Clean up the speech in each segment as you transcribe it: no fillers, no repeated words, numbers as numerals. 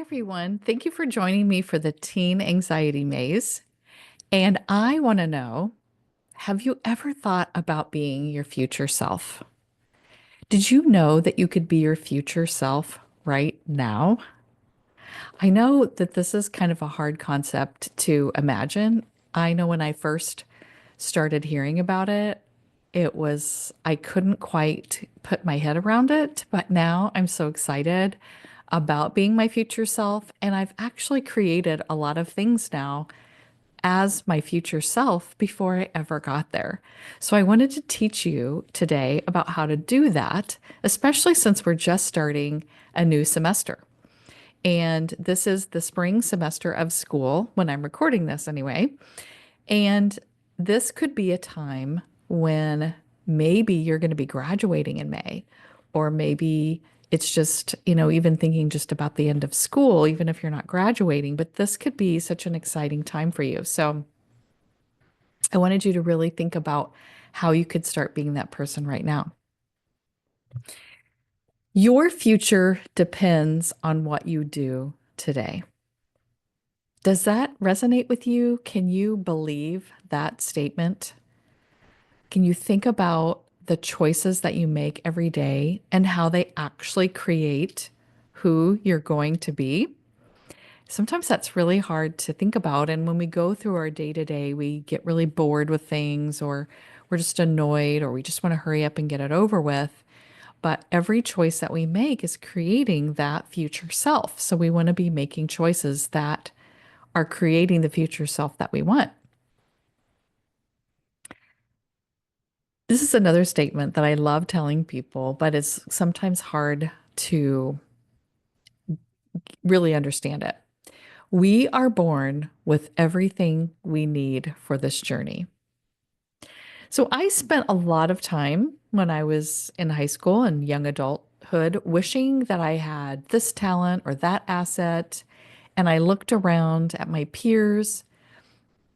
everyone. Thank you for joining me for the Teen Anxiety Maze. And I want to know, have you ever thought about being your future self? Did you know that you could be your future self right now? I know that this is kind of a hard concept to imagine. I know when I first started hearing about it, I couldn't quite put my head around it, but now I'm so excited about being my future self. And I've actually created a lot of things now as my future self before I ever got there. So I wanted to teach you today about how to do that, especially since we're just starting a new semester. And this is the spring semester of school when I'm recording this anyway. And this could be a time when maybe you're going to be graduating in May, or maybe it's just, even thinking just about the end of school, even if you're not graduating, but this could be such an exciting time for you. So I wanted you to really think about how you could start being that person right now. Your future depends on what you do today. Does that resonate with you? Can you believe that statement? Can you think about the choices that you make every day and how they actually create who you're going to be? Sometimes that's really hard to think about. And when we go through our day to day, we get really bored with things, or we're just annoyed, or we just want to hurry up and get it over with. But every choice that we make is creating that future self. So we want to be making choices that are creating the future self that we want. This is another statement that I love telling people, but it's sometimes hard to really understand it. We are born with everything we need for this journey. So I spent a lot of time when I was in high school and young adulthood wishing that I had this talent or that asset. And I looked around at my peers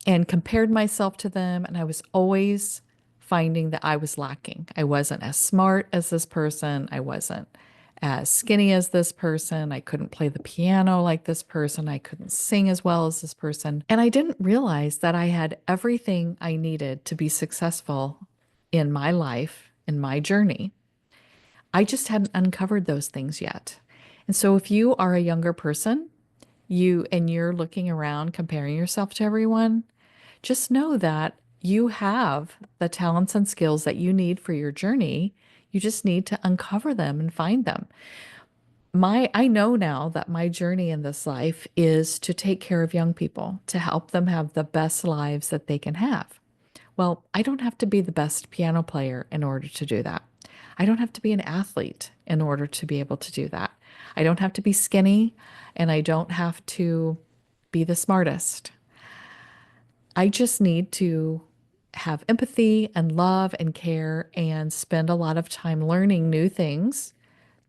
and compared myself to them. And I was always finding that I was lacking. I wasn't as smart as this person. I wasn't as skinny as this person. I couldn't play the piano like this person. I couldn't sing as well as this person. And I didn't realize that I had everything I needed to be successful in my life, in my journey. I just hadn't uncovered those things yet. And so if you are a younger person, you're looking around comparing yourself to everyone, just know that you have the talents and skills that you need for your journey. You just need to uncover them and find them. I know now that my journey in this life is to take care of young people, to help them have the best lives that they can have. Well, I don't have to be the best piano player in order to do that. I don't have to be an athlete in order to be able to do that. I don't have to be skinny, and I don't have to be the smartest. I just need to have empathy and love and care and spend a lot of time learning new things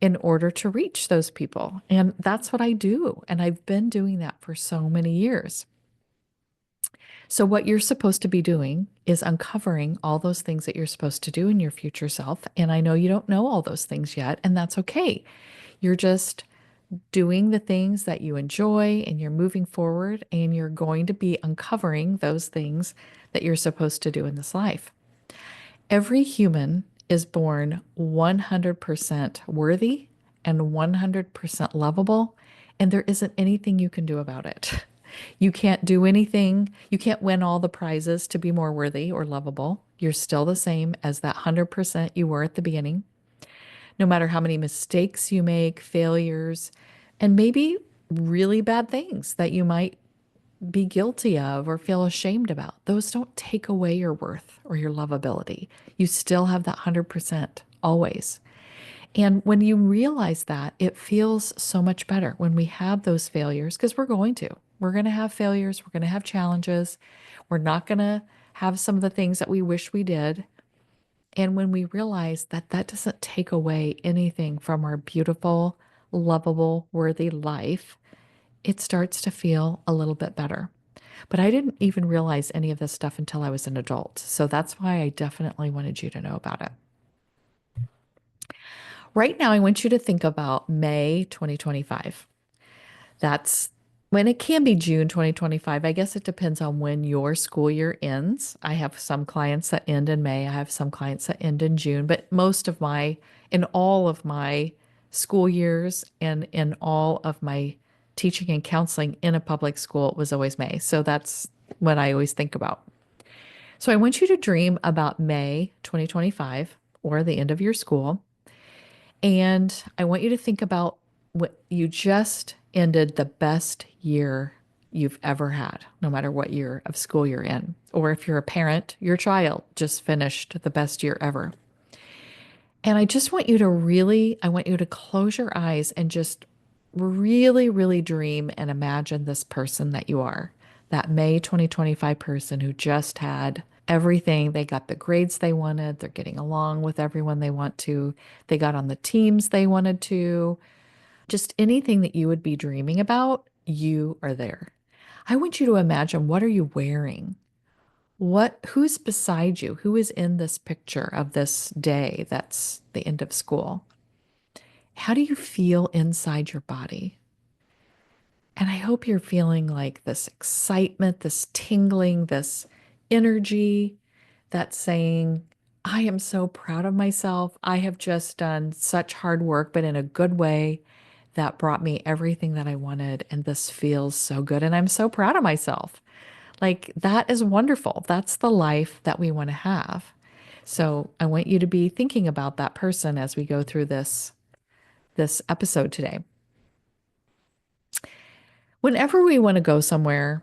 in order to reach those people. And that's what I do. And I've been doing that for so many years. So, what you're supposed to be doing is uncovering all those things that you're supposed to do in your future self. And I know you don't know all those things yet, and that's okay. You're just doing the things that you enjoy and you're moving forward, and you're going to be uncovering those things that you're supposed to do in this life. Every human is born 100% worthy and 100% lovable, and there isn't anything you can do about it. You can't do anything. You can't win all the prizes to be more worthy or lovable. You're still the same as that 100% you were at the beginning. No matter how many mistakes you make, failures, and maybe really bad things that you might be guilty of or feel ashamed about, those don't take away your worth or your lovability. You still have that 100% always. And when you realize that, it feels so much better when we have those failures, because we're going to. We're going to have failures. We're going to have challenges. We're not going to have some of the things that we wish we did. And when we realize that that doesn't take away anything from our beautiful, lovable, worthy life, it starts to feel a little bit better. But I didn't even realize any of this stuff until I was an adult. So that's why I definitely wanted you to know about it. Right now, I want you to think about May 2025. That's when it can be June 2025. I guess it depends on when your school year ends. I have some clients that end in May. I have some clients that end in June, but in all of my school years and in all of my teaching and counseling in a public school, it was always May. So that's what I always think about. So I want you to dream about May 2025 or the end of your school. And I want you to think about what you just ended the best year you've ever had, no matter what year of school you're in. Or if you're a parent, your child just finished the best year ever. And I want you to close your eyes and just really, really dream and imagine this person that you are, that May 2025 person who just had everything. They got the grades they wanted. They're getting along with everyone they want to. They got on the teams they wanted to. Just anything that you would be dreaming about, you are there. I want you to imagine, what are you wearing? Who's beside you? Who is in this picture of this day that's the end of school? How do you feel inside your body? And I hope you're feeling like this excitement, this tingling, this energy that's saying, I am so proud of myself. I have just done such hard work, but in a good way that brought me everything that I wanted. And this feels so good. And I'm so proud of myself. Like, that is wonderful. That's the life that we want to have. So I want you to be thinking about that person as we go through this episode today. Whenever we want to go somewhere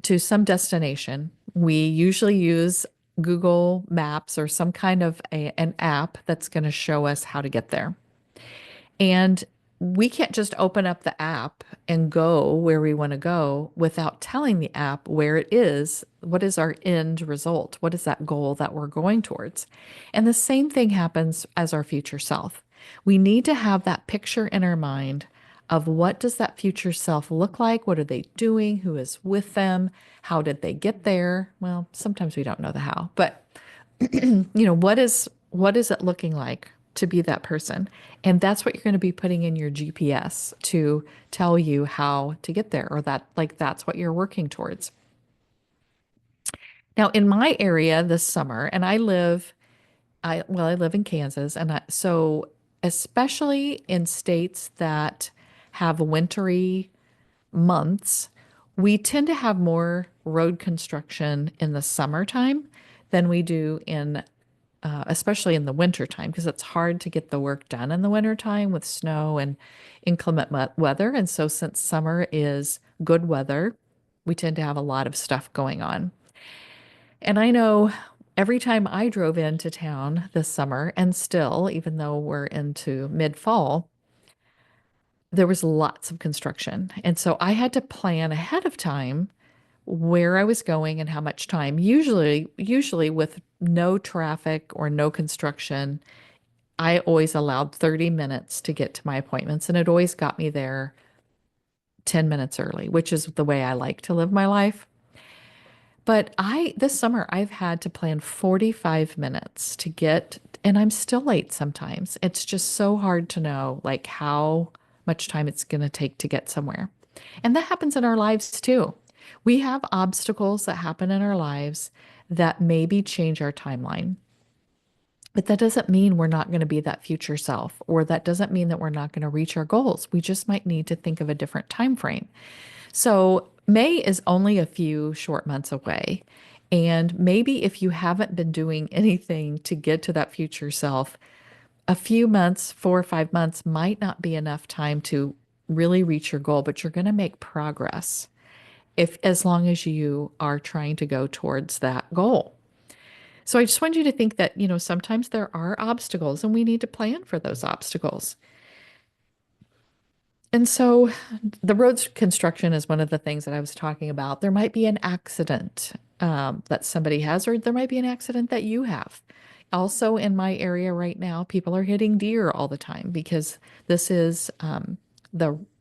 to some destination, we usually use Google Maps or some kind of an app that's going to show us how to get there. And we can't just open up the app and go where we want to go without telling the app where it is. What is our end result? What is that goal that we're going towards? And the same thing happens as our future self. We need to have that picture in our mind of what does that future self look like? What are they doing? Who is with them? How did they get there? Well, sometimes we don't know the how, but what is it looking like to be that person? And that's what you're going to be putting in your GPS to tell you how to get there, or that's what you're working towards. Now, in my area this summer, and I live in Kansas, and so especially in states that have wintry months, we tend to have more road construction in the summertime than we do especially in the wintertime, because it's hard to get the work done in the wintertime with snow and inclement weather. And so, since summer is good weather, we tend to have a lot of stuff going on. And I know every time I drove into town this summer, and still, even though we're into mid fall, there was lots of construction. And so I had to plan ahead of time where I was going and how much time. Usually with no traffic or no construction, I always allowed 30 minutes to get to my appointments, and it always got me there 10 minutes early, which is the way I like to live my life. But this summer, I've had to plan 45 minutes to get, and I'm still late sometimes. It's just so hard to know like how much time it's going to take to get somewhere. And that happens in our lives too. We have obstacles that happen in our lives that maybe change our timeline. But that doesn't mean we're not going to be that future self, or that doesn't mean that we're not going to reach our goals. We just might need to think of a different time frame. So May is only a few short months away. And maybe if you haven't been doing anything to get to that future self, a few months, 4 or 5 months might not be enough time to really reach your goal, but you're going to make progress as long as you are trying to go towards that goal. So I just want you to think that, sometimes there are obstacles and we need to plan for those obstacles. And so the roads construction is one of the things that I was talking about. There might be an accident that somebody has, or there might be an accident that you have. Also, in my area right now, people are hitting deer all the time because this is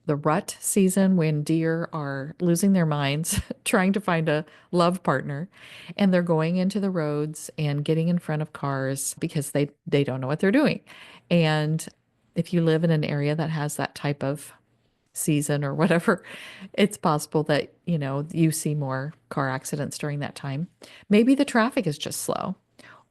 the rut season when deer are losing their minds trying to find a love partner, and they're going into the roads and getting in front of cars because they don't know what they're doing. And if you live in an area that has that type of season or whatever, it's possible that, you see more car accidents during that time. Maybe the traffic is just slow.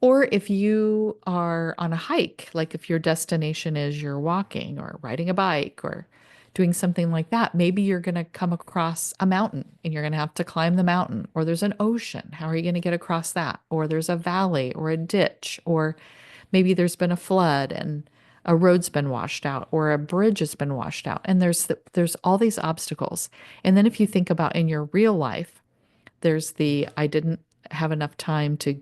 Or if you are on a hike, like if your destination is you're walking or riding a bike or doing something like that, maybe you're going to come across a mountain and you're going to have to climb the mountain, or there's an ocean. How are you going to get across that? Or there's a valley or a ditch, or maybe there's been a flood and a road's been washed out or a bridge has been washed out. And there's all these obstacles. And then if you think about in your real life, there's the I didn't have enough time to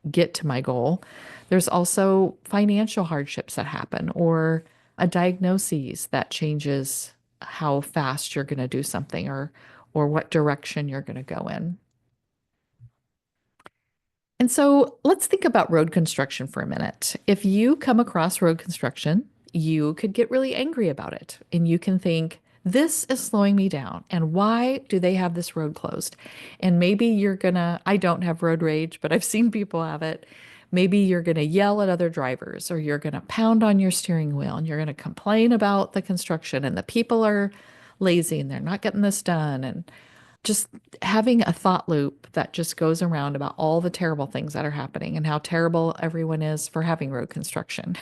get to my goal. There's also financial hardships that happen or a diagnosis that changes how fast you're going to do something or what direction you're going to go in. And so let's think about road construction for a minute. If you come across road construction, you could get really angry about it and you can think, this is slowing me down. And why do they have this road closed? And maybe I don't have road rage, but I've seen people have it. Maybe you're going to yell at other drivers or you're going to pound on your steering wheel and you're going to complain about the construction and the people are lazy and they're not getting this done. And just having a thought loop that just goes around about all the terrible things that are happening and how terrible everyone is for having road construction.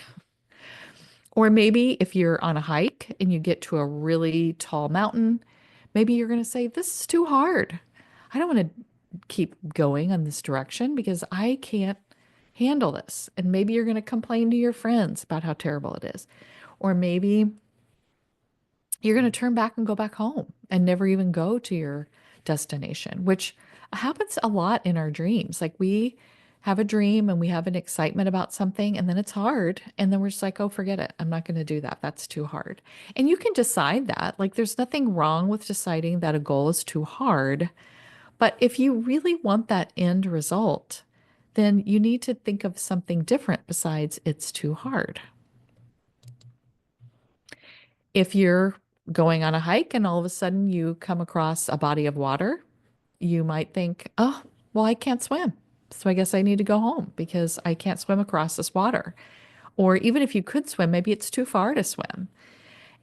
Or maybe if you're on a hike and you get to a really tall mountain, maybe you're going to say, this is too hard. I don't want to keep going on this direction because I can't handle this. And maybe you're going to complain to your friends about how terrible it is. Or maybe you're going to turn back and go back home and never even go to your destination, which happens a lot in our dreams. Like we have a dream and we have an excitement about something and then it's hard. And then we're just like, oh, forget it. I'm not going to do that. That's too hard. And you can decide that. Like there's nothing wrong with deciding that a goal is too hard. But if you really want that end result, then you need to think of something different besides it's too hard. If you're going on a hike and all of a sudden you come across a body of water, you might think, oh, well, I can't swim. So I guess I need to go home because I can't swim across this water. Or even if you could swim, maybe it's too far to swim.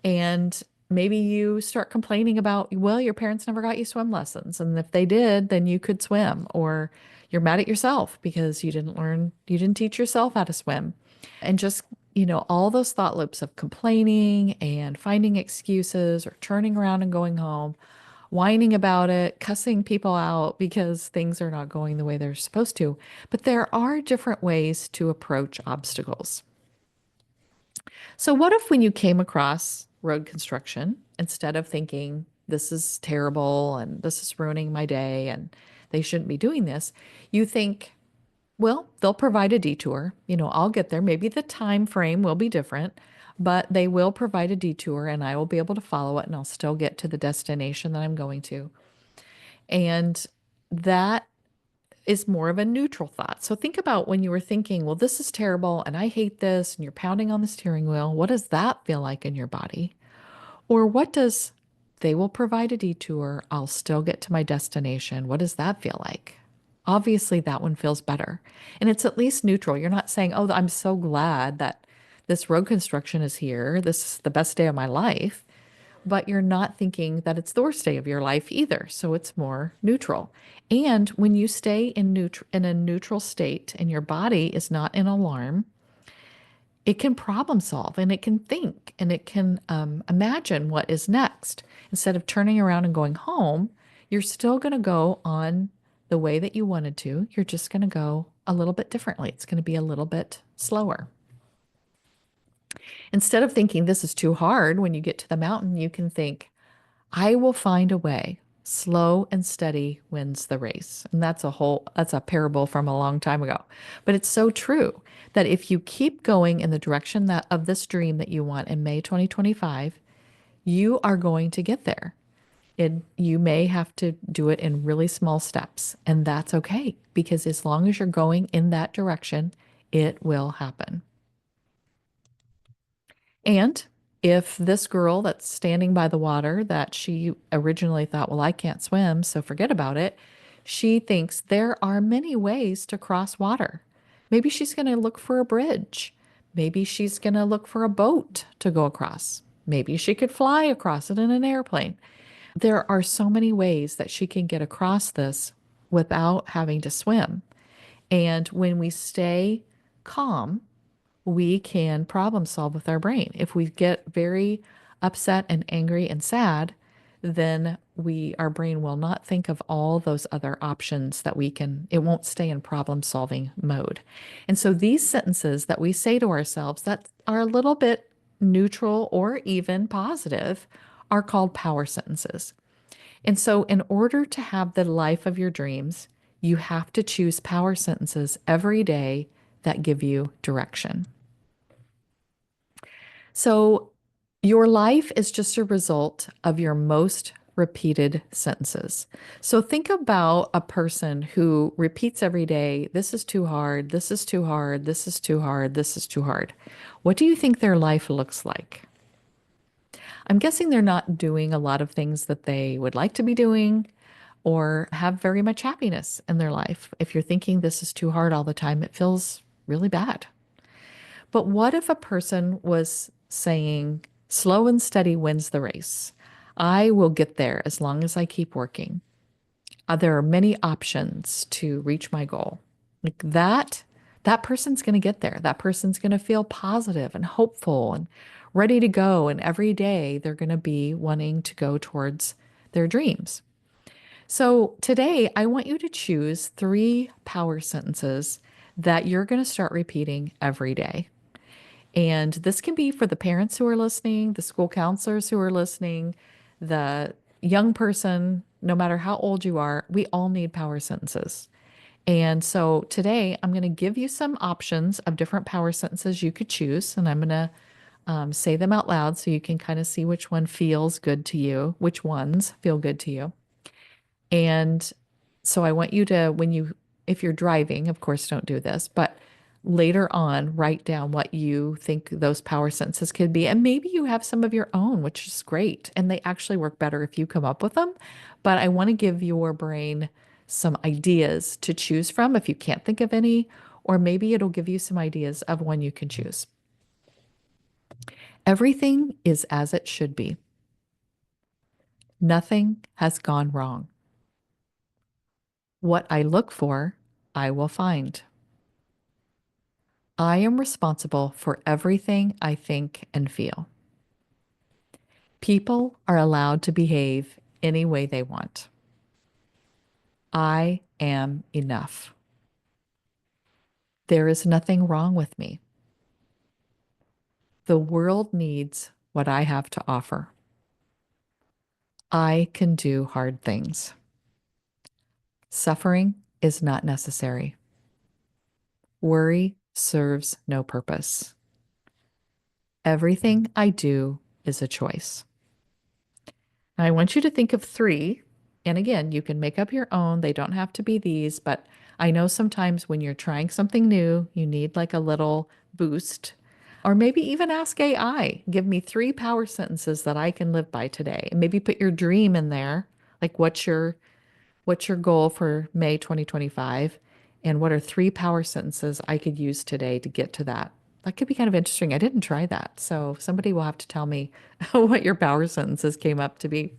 And maybe you start complaining about, well, your parents never got you swim lessons. And if they did, then you could swim. Or you're mad at yourself because you didn't teach yourself how to swim. And just, all those thought loops of complaining and finding excuses or turning around and going home, whining about it, cussing people out because things are not going the way they're supposed to. But there are different ways to approach obstacles. So, what if when you came across road construction, instead of thinking, this is terrible and this is ruining my day and they shouldn't be doing this, you think, well, they'll provide a detour. I'll get there. Maybe the time frame will be different, but they will provide a detour and I will be able to follow it and I'll still get to the destination that I'm going to. And that is more of a neutral thought. So think about when you were thinking, well, this is terrible and I hate this, and you're pounding on the steering wheel. What does that feel like in your body? Or what does they will provide a detour, I'll still get to my destination? What does that feel like? Obviously, that one feels better. And it's at least neutral. You're not saying, oh, I'm so glad that this road construction is here. This is the best day of my life. But you're not thinking that it's the worst day of your life either. So it's more neutral. And when you stay in a neutral state and your body is not in alarm, it can problem solve and it can think and it can imagine what is next. Instead of turning around and going home, you're still going to go on the way that you wanted to. You're just going to go a little bit differently. It's going to be a little bit slower. Instead of thinking this is too hard, when you get to the mountain, you can think, I will find a way. Slow and steady wins the race. And that's a parable from a long time ago. But it's so true that if you keep going in the direction of this dream that you want in May 2025, you are going to get there. You may have to do it in really small steps, and that's okay because as long as you're going in that direction, it will happen. And if this girl that's standing by the water that she originally thought, well, I can't swim, so forget about it, she thinks there are many ways to cross water. Maybe she's going to look for a bridge. Maybe she's going to look for a boat to go across. Maybe she could fly across it in an airplane. There are so many ways that she can get across this without having to swim. And when we stay calm, we can problem solve with our brain. If we get very upset and angry and sad, then our brain will not think of all those other options that we can, it won't stay in problem solving mode. And so these sentences that we say to ourselves that are a little bit neutral or even positive are called power sentences. And so, in order to have the life of your dreams, you have to choose power sentences every day that give you direction. So, your life is just a result of your most repeated sentences. So, think about a person who repeats every day, this is too hard, this is too hard, this is too hard, this is too hard. What do you think their life looks like? I'm guessing they're not doing a lot of things that they would like to be doing or have very much happiness in their life. If you're thinking this is too hard all the time, it feels really bad. But what if a person was saying, slow and steady wins the race? I will get there as long as I keep working. There are many options to reach my goal. Like that person's going to get there. That person's going to feel positive and hopeful and ready to go. And every day they're going to be wanting to go towards their dreams. So today, I want you to choose three power sentences that you're going to start repeating every day. And this can be for the parents who are listening, the school counselors who are listening, the young person, no matter how old you are, we all need power sentences. And so today, I'm going to give you some options of different power sentences you could choose, and I'm going to say them out loud so you can kind of see which one feels good to you, which ones feel good to you. And so I want you to, if you're driving, of course, don't do this, but later on, write down what you think those power sentences could be. And maybe you have some of your own, which is great. And they actually work better if you come up with them. But I want to give your brain some ideas to choose from if you can't think of any, or maybe it'll give you some ideas of one you can choose. Everything is as it should be. Nothing has gone wrong. What I look for, I will find. I am responsible for everything I think and feel. People are allowed to behave any way they want. I am enough. There is nothing wrong with me. The world needs what I have to offer. I can do hard things. Suffering is not necessary. Worry serves no purpose. Everything I do is a choice. Now, I want you to think of three. And again, you can make up your own. They don't have to be these, but I know sometimes when you're trying something new, you need like a little boost. Or maybe even ask AI, give me three power sentences that I can live by today. And maybe put your dream in there. Like what's your goal for May 2025? And what are three power sentences I could use today to get to that? That could be kind of interesting. I didn't try that. So somebody will have to tell me what your power sentences came up to be.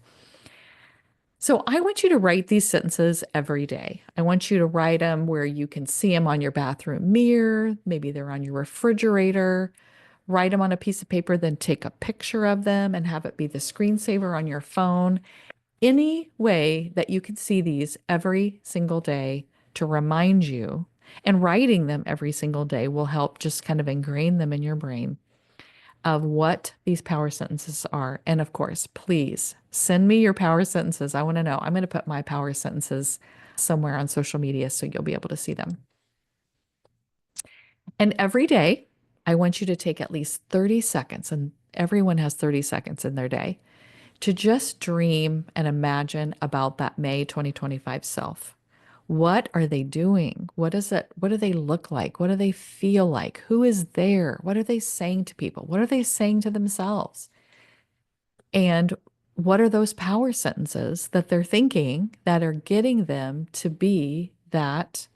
So I want you to write these sentences every day. I want you to write them where you can see them on your bathroom mirror. Maybe they're on your refrigerator. Write them on a piece of paper, then take a picture of them and have it be the screensaver on your phone. Any way that you can see these every single day to remind you, and writing them every single day will help just kind of ingrain them in your brain of what these power sentences are. And of course, please send me your power sentences. I want to know. I'm going to put my power sentences somewhere on social media so you'll be able to see them. And every day, I want you to take at least 30 seconds, and everyone has 30 seconds in their day, to just dream and imagine about that May 2025 self. What are they doing? What is it? What do they look like? What do they feel like? Who is there? What are they saying to people? What are they saying to themselves? And what are those power sentences that they're thinking that are getting them to be that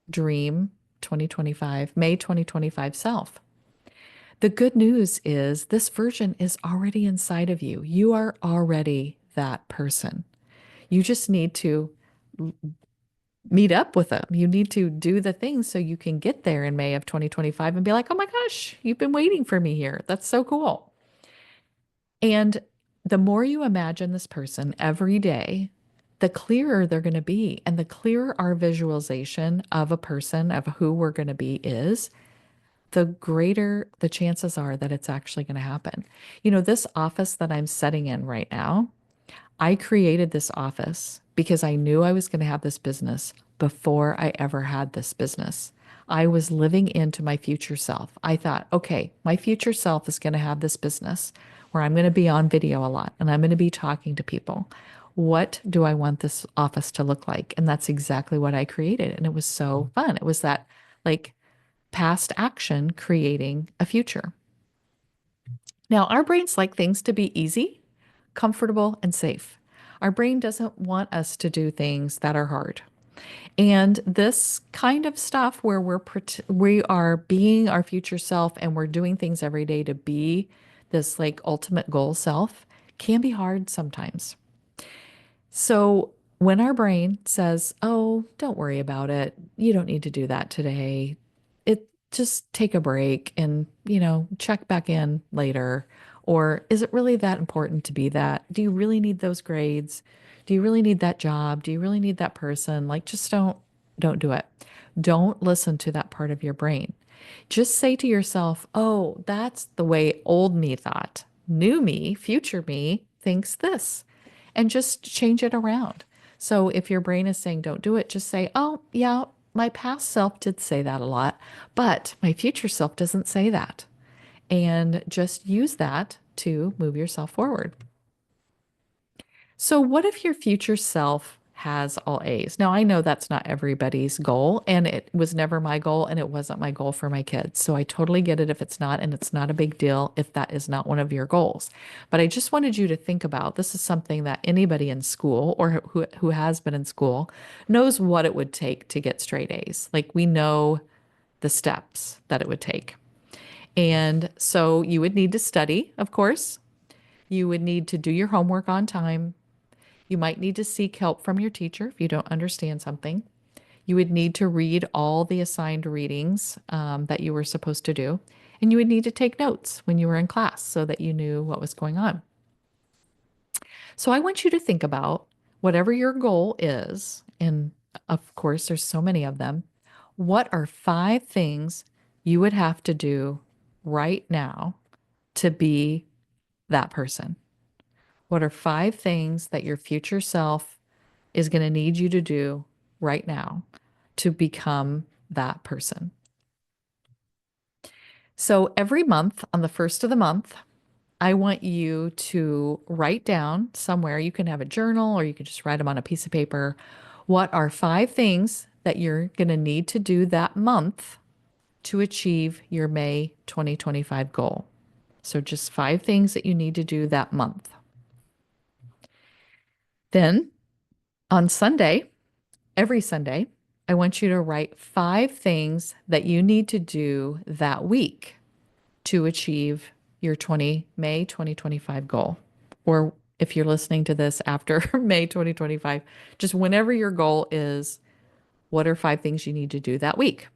dream 2025, May 2025 self? The good news is this version is already inside of you. You are already that person. You just need to meet up with them. You need to do the things so you can get there in May of 2025 and be like, oh my gosh, you've been waiting for me here. That's so cool. And the more you imagine this person every day, the clearer they're going to be. And the clearer our visualization of a person, of who we're going to be is, the greater the chances are that it's actually going to happen. This office that I'm sitting in right now, I created this office because I knew I was going to have this business before I ever had this business. I was living into my future self. I thought, okay, my future self is going to have this business where I'm going to be on video a lot and I'm going to be talking to people. What do I want this office to look like? And that's exactly what I created. And it was so fun. It was that like past action creating a future. Now, our brains like things to be easy, comfortable, and safe. Our brain doesn't want us to do things that are hard. And this kind of stuff where we are being our future self and we're doing things every day to be this like ultimate goal self can be hard sometimes. So when our brain says, "Oh, don't worry about it. You don't need to do that today. It just take a break and, check back in later." Or is it really that important to be that? Do you really need those grades? Do you really need that job? Do you really need that person? Like just don't do it. Don't listen to that part of your brain. Just say to yourself, "Oh, that's the way old me thought. New me, future me thinks this." And just change it around. So if your brain is saying don't do it, just say, "Oh, yeah, my past self did say that a lot, but my future self doesn't say that." And just use that to move yourself forward. So, what if your future self has all A's? Now, I know that's not everybody's goal, and it was never my goal, and it wasn't my goal for my kids. So, I totally get it if it's not, and it's not a big deal if that is not one of your goals. But I just wanted you to think about this is something that anybody in school or who has been in school knows what it would take to get straight A's. Like, we know the steps that it would take. And so, you would need to study, of course. You would need to do your homework on time. You might need to seek help from your teacher if you don't understand something. You would need to read all the assigned readings that you were supposed to do. And you would need to take notes when you were in class so that you knew what was going on. So I want you to think about whatever your goal is. And of course, there's so many of them. What are 5 things you would have to do right now to be that person? What are 5 things that your future self is going to need you to do right now to become that person? So every month on the first of the month, I want you to write down somewhere. You can have a journal or you can just write them on a piece of paper. What are 5 things that you're going to need to do that month to achieve your May 2025 goal? So just 5 things that you need to do that month. Then on Sunday, every Sunday, I want you to write 5 things that you need to do that week to achieve your May 2025 goal. Or if you're listening to this after May 2025, just whenever your goal is, what are 5 things you need to do that week?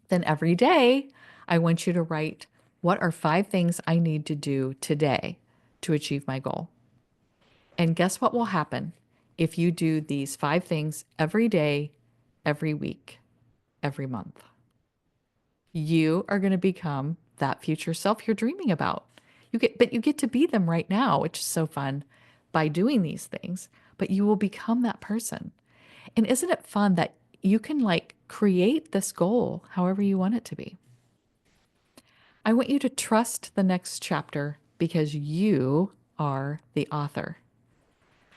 Then every day, I want you to write, what are 5 things I need to do today to achieve my goal? And guess what will happen if you do these 5 things every day, every week, every month? You are going to become that future self you're dreaming about. But you get to be them right now, which is so fun by doing these things, but you will become that person. And isn't it fun that you can like create this goal however you want it to be? I want you to trust the next chapter because you are the author.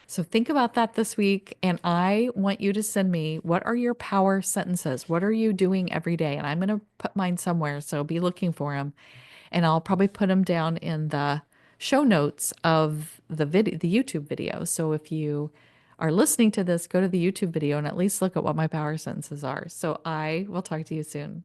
So think about that this week. And I want you to send me what are your power sentences? What are you doing every day? And I'm going to put mine somewhere. So be looking for them. And I'll probably put them down in the show notes of the YouTube video. So if you are listening to this, go to the YouTube video and at least look at what my power sentences are. So I will talk to you soon.